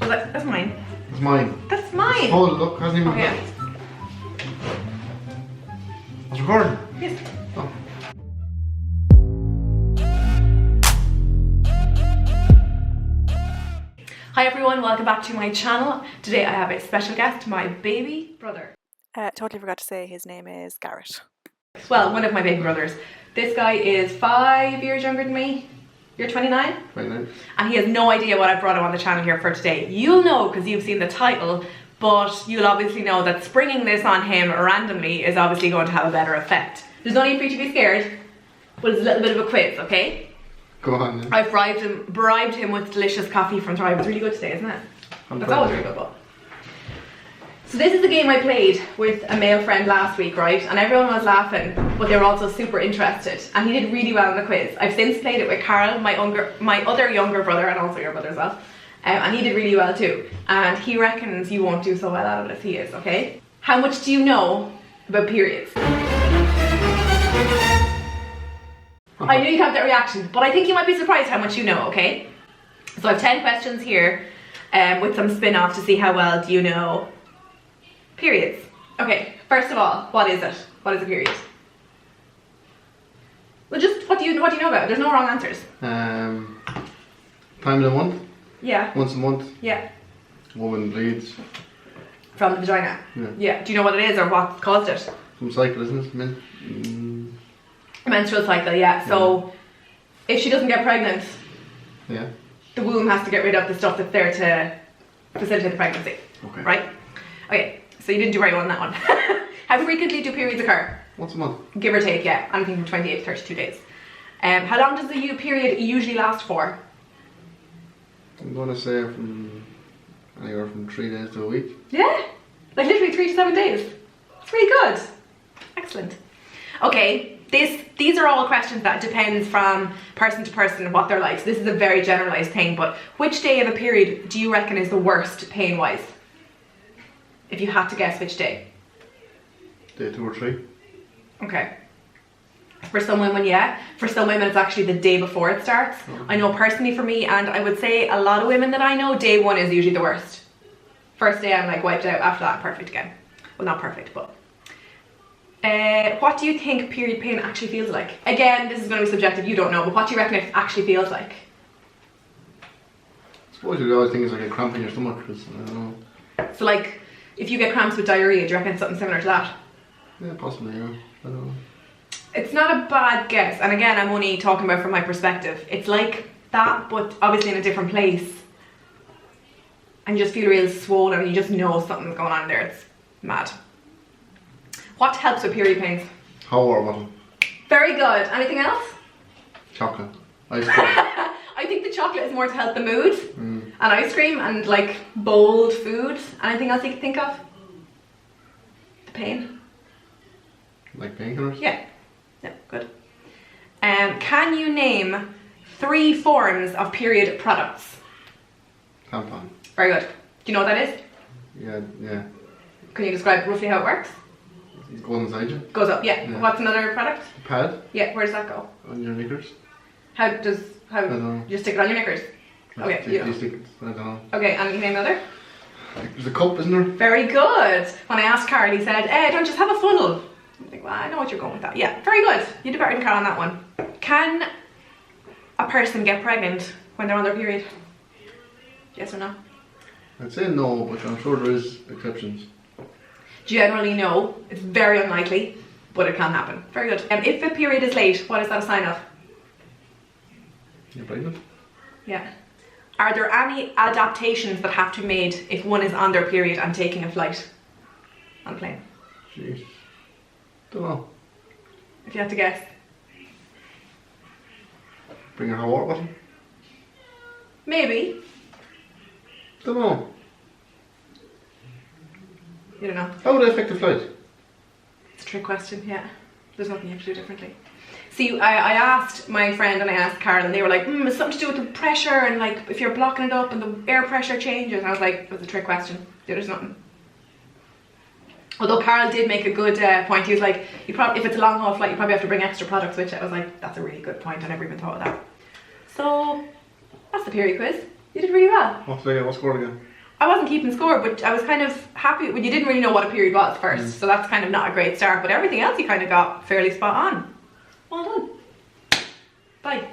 That's mine. It's mine. That's mine. Oh, look, hasn't even. Okay. It's recording. Yes. Oh. Hi everyone, welcome back to my channel. Today I have a special guest, my baby brother. Totally forgot to say his name is Garret. Well, one of my baby brothers. This guy is 5 years younger than me. You're 29? 29. And he has no idea what I brought him on the channel here for today. You'll know because you've seen the title, but you'll obviously know that springing this on him randomly is obviously going to have a better effect. There's no need for you to be scared, but it's a little bit of a quiz, okay? Go on then. I've bribed him with delicious coffee from Thrive. It's really good today, isn't it? It's always really good, but. So this is the game I played with a male friend last week, right? And everyone was laughing, but they were also super interested. And he did really well in the quiz. I've since played it with Carl, my other younger brother, and also your brother as well. And he did really well too. And he reckons you won't do so well at it as he is, okay? How much do you know about periods? I knew you'd have that reaction, but I think you might be surprised how much you know, okay? So I have 10 questions here with some spin-off to see how well do you know periods. Okay, first of all, what is it? What is a period? Well, just what do you know about it? There's no wrong answers. Time of the month? Yeah. Once a month? Yeah. Woman bleeds. From the vagina? Yeah. Yeah. Do you know what it is or what caused it? Some cycle, isn't it? Menstrual cycle, yeah. So if she doesn't get pregnant, Yeah. the womb has to get rid of the stuff that's there to facilitate the pregnancy. Okay. Right? Okay, so you didn't do very well on that one. How frequently do periods occur? Once a month. Give or take, yeah. Anything from 28 to 32 days. How long does the period usually last for? I'm going to say from anywhere from 3 days to a week. Yeah, like literally 3 to 7 days. It's really good. Excellent. Okay, these are all questions that depends from person to person what they're like. So this is a very generalized thing, but which day of a period do you reckon is the worst pain-wise? If you had to guess which day. Day 2 or 3. Okay. For some women, yeah. For some women, it's actually the day before it starts. I know personally for me, and I would say a lot of women that I know, day 1 is usually the worst. First day I'm like wiped out, after that perfect again. Well, not perfect, but. What do you think period pain actually feels like? Again, this is going to be subjective, you don't know, but what do you reckon it actually feels like? I suppose you always think it's like a cramp in your stomach, because I don't know. So like, if you get cramps with diarrhea, do you reckon it's something similar to that? Yeah, possibly, yeah. I don't know. It's not a bad guess, and again, I'm only talking about from my perspective. It's like that, but obviously in a different place. And you just feel real swollen, and you just know something's going on there. It's mad. What helps with period pains? Hot water bottle. Very good. Anything else? Chocolate. Ice cream. I think the chocolate is more to help the mood. And ice cream and like bold food. Anything else you can think of? The pain? Like painkillers? Yeah. Yeah, good. Can you name 3 forms of period products? Tampon. Very good. Do you know what that is? Yeah. Can you describe roughly how it works? It goes inside you. Goes up, yeah. Yeah. What's another product? Pad. Yeah, where does that go? On your knickers. How I don't know. you just stick it on your knickers? Okay, Do you you know. stick it? I don't know. Okay, and you name another? There's a cup, isn't there? Very good. When I asked Carl, he said, don't just have a funnel. I'm like, well, I know what you're going with that. Yeah, very good. You did better than Carl on that one. Can a person get pregnant when they're on their period? Yes or no? I'd say no, but I'm sure there is exceptions. Generally no. It's very unlikely, but it can happen. Very good. If a period is late, what is that a sign of? You're pregnant? Yeah. Are there any adaptations that have to be made if one is on their period and taking a flight on a plane? Jeez. Don't know. If you had to guess. Bring a hot water bottle? Maybe. Don't know. You don't know. How would it affect the flight? It's a trick question, yeah. There's nothing you have to do differently. See, I asked my friend and I asked Carl and they were like, it's something to do with the pressure and like if you're blocking it up and the air pressure changes. And I was like, it was a trick question. There's nothing. Although Carl did make a good point. He was like, if it's a long haul flight, you probably have to bring extra products with you. I was like, that's a really good point. I never even thought of that. So, that's the period quiz. You did really well. What's the score again? I wasn't keeping score, but I was kind of happy when you didn't really know what a period was first, so that's kind of not a great start, but everything else you kind of got fairly spot on. Well done. Bye.